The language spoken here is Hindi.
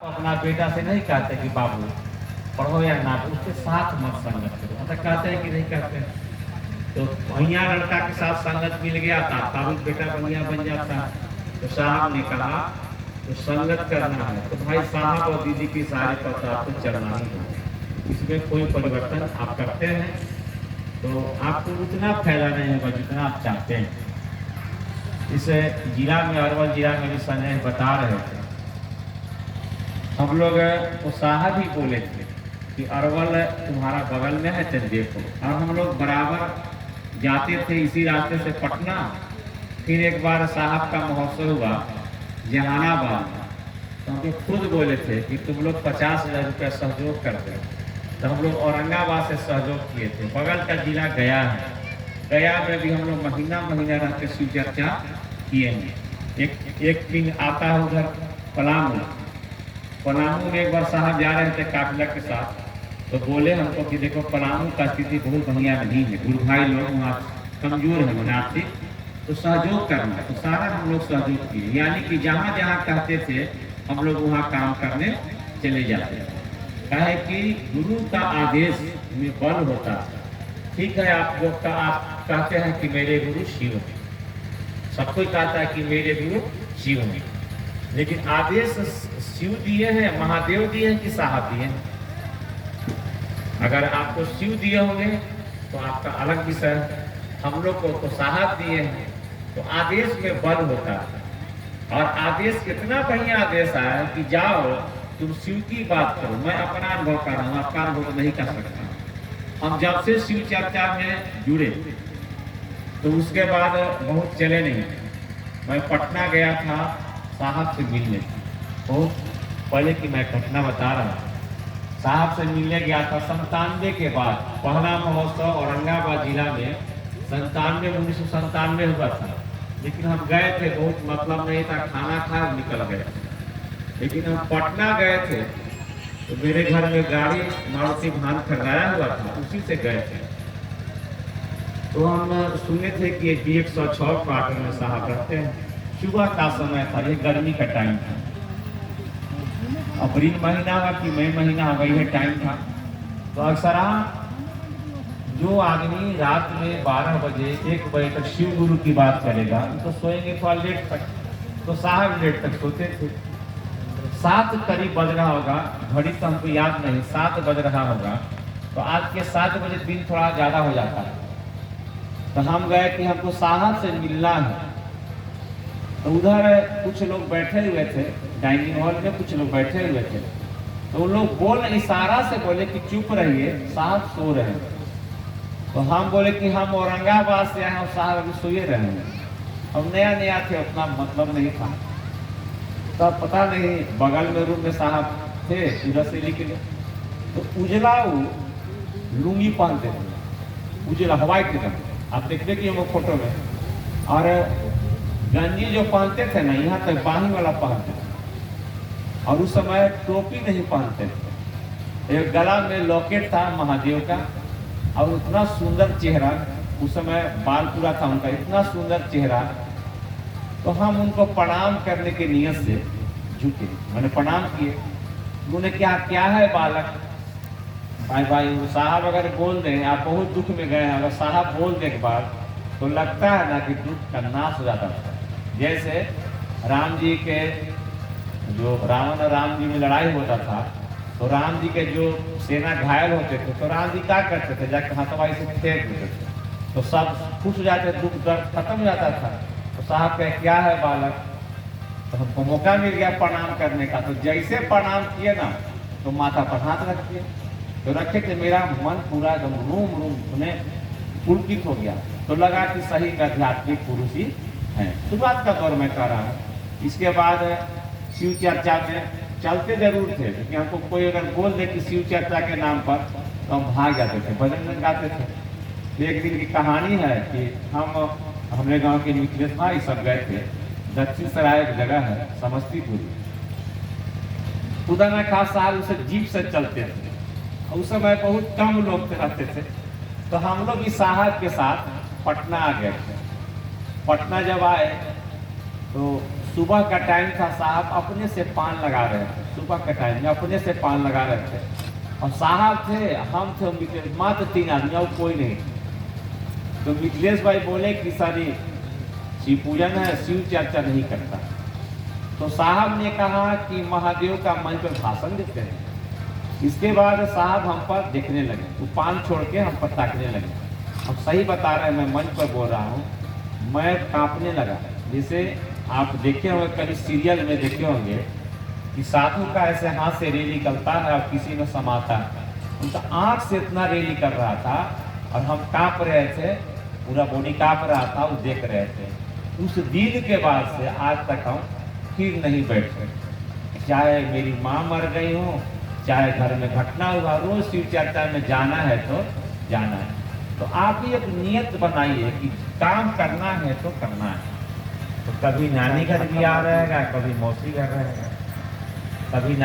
अपना बेटा से नहीं कहते कि बाबू पढ़ो या ना, उसके साथ मत संगत करो। मतलब कहते हैं कि नहीं कहते हैं। तो भैया लड़का के साथ संगत मिल गया था, ताबूत बेटा भैया बन जाता है। तो साहब ने कहा तो संगत करना है तो भाई साहब और दीदी की सारी पता आपको चलना ही है, इसमें कोई परिवर्तन आप करते हैं तो आपको उतना फायदा नहीं होगा जितना आप चाहते हैं। इस जिला में, अरवल जिला में भी संजय बता रहे थे, हम लोग वो साहब ही बोले थे कि अरवल तुम्हारा बगल में है, चल देखो। और हम लोग बराबर जाते थे इसी रास्ते से पटना। फिर एक बार साहब का महोत्सव हुआ जहानाबाद में, तो हम लोग खुद बोले थे कि तुम लोग 50,000 रुपया सहयोग कर दो। तो हम लोग औरंगाबाद से सहयोग किए थे। बगल का जिला गया है, गया में भी हम लोग महीना महीना रह के शिव चर्चा किए हैं। एक दिन आता है उधर पलामू में एक बार साहब जा रहे थे काफिला के साथ, तो बोले हमको कि देखो पलामू का स्थिति बहुत बढ़िया नहीं है, गुरु भाई लोग वहाँ कमजोर है मुनाफी, तो सहयोग करना है। तो सारा हम लोग सहयोग किए, यानी कि जहाँ जहाँ कहते थे हम लोग वहाँ काम करने चले जाते हैं। कहे कि गुरु का आदेश में बल होता है। ठीक है, आप लोग का आप कहते हैं कि मेरे गुरु शिव हैं, सब कोई कहता है कि मेरे गुरु शिव हैं, लेकिन आदेश शिव दिए हैं, महादेव दिए हैं कि साहब दिए हैं? अगर आपको शिव दिए होंगे तो आपका अलग विषय है, हम लोग को तो साहब दिए हैं। तो आदेश में बल होता है, और आदेश कितना बढ़िया आदेश आया कि जाओ तुम शिव की बात करो। मैं अपना अनुभव कर रहा हूँ, आपका अनुभव नहीं कर सकता। हम जब से शिव चर्चा में जुड़े तो उसके बाद बहुत चले नहीं। मैं पटना गया था साहब से मिलने, बहुत पहले की मैं घटना बता रहा हूँ। साहब से मिलने गया था 97 के बाद, पहला महोत्सव औरंगाबाद जिला में 1997 हुआ था। लेकिन हम गए थे, बहुत मतलब नहीं था, खाना खा निकल गए। लेकिन हम पटना गए थे तो मेरे घर में गाड़ी मारुति भान खरीदाया हुआ था, उसी से गए थे। तो हम सुने थे कि 106 क्वार्टर में साहब रहते हैं। सुबह का समय था, ये गर्मी का टाइम था, अप्रैल महीना हुआ कि मई महीना हुआ, यह टाइम था। तो अक्सर जो आदमी रात में 12 बजे 1 बजे तक शिव गुरु की बात करेगा तो सोएंगे थोड़ा लेट तक, तो साहब लेट तक सोते थे। 7 करीब बज रहा होगा, घड़ी तो हमको याद नहीं, 7 बज रहा होगा। तो आज के 7 बजे दिन थोड़ा ज़्यादा हो जाता है। तो हम गए कि हमको साहब से मिलना है। तो उधर कुछ लोग बैठे हुए थे, डाइनिंग हॉल में कुछ लोग बैठे हुए थे। तो उन लोग इशारा से बोले कि चुप रहिए, साहब सो रहे हैं। तो हम बोले कि हम औरंगाबाद से आए और साहब अभी सोए रहे हैं। हम नया नया थे, उतना मतलब नहीं था। तब पता नहीं बगल में रूम में साहब थे, उधर से निकले तो उजला लुंगी पहनते थे, उजला व्हाइट रंग, आप देखते कि हम फोटो में। और गंजी जो पहनते थे ना, यहाँ तक बाही वाला पहनते थे। और उस समय टोपी नहीं पहनते थे। एक गला में लॉकेट था महादेव का, और इतना सुंदर चेहरा, उस समय बाल पूरा था उनका, इतना सुंदर चेहरा। तो हम उनको प्रणाम करने के नियत से झुके, मैंने प्रणाम किए। उन्होंने क्या है बालक, भाई साहब अगर बोल दें आप बहुत दुख में गए हैं, अगर साहब बोल दे के बाद तो लगता है ना कि दुख का नाश हो जाता था। जैसे राम जी के जो रावण और राम जी में लड़ाई होता था, तो राम जी के जो सेना घायल होते थे तो राम जी क्या करते थे, जाकर हथवाई से फेंक देते थे, तो सब खुश हो जाते, दुख दर्द खत्म हो जाता था। तो साहब कहे क्या है बालक, तो हमको मौका मिल गया प्रणाम करने का। तो जैसे प्रणाम किए ना, तो माथा पर हाथ रख दिए, तो रखे थे, मेरा मन पूरा एकदम रूम में पुलकित हो गया। तो लगा कि सही आध्यात्मिक पुरुष ही है। शुरुआत का दौर में कर रहा हूँ। इसके बाद शिव चर्चा में चलते जरूर थे, क्योंकि हमको कोई अगर बोल दे कि शिव चर्चा के नाम पर, तो हम भाग जाते थे, भजन गाते थे। एक दिन की कहानी है कि हम अपने गांव के मिथिलेश भाई सब गए थे दक्षिण सराय, एक जगह है समस्तीपुर, उधर में खास साल उसे जीप से चलते थे। उस समय बहुत कम लोग रहते थे। तो हम लोग इस साहब के साथ पटना आ गए थे। पटना जब आए तो सुबह का टाइम था, साहब अपने से पान लगा रहे थे, सुबह के टाइम में अपने से पान लगा रहे थे। और साहब थे, हम थे, मिथिलेश, मात्र 3 आदमी और कोई नहीं। तो मिथिलेश भाई बोले कि सर ये शिव पूजन है, शिव चर्चा नहीं करता। तो साहब ने कहा कि महादेव का मंच पर भाषण देते हैं। इसके बाद साहब हम पर देखने लगे, वो पान छोड़ के हम पर ताकने लगे। हम सही बता रहे हैं, मैं मंच पर बोल रहा हूँ, मैं कांपने लगा। जैसे आप देखे होंगे, कभी सीरियल में देखे होंगे कि साधु का ऐसे हाथ से रेल निकलता है और किसी में समाता है, उनका आँख से इतना रेल निकल रहा था और हम कांप रहे थे, पूरा बॉडी कांप रहा था, वो देख रहे थे। उस दिन के बाद से आज तक हम फिर नहीं बैठे, चाहे मेरी माँ मर गई हो, चाहे घर में घटना हुआ, रोज शिव चर्चा में जाना है तो जाना है। तो आप ही एक नियत बनाइए कि काम करना है तो करना है। तो कभी नानी घर भी आ रहेगा, कभी मौसी घर रहेगा, कभी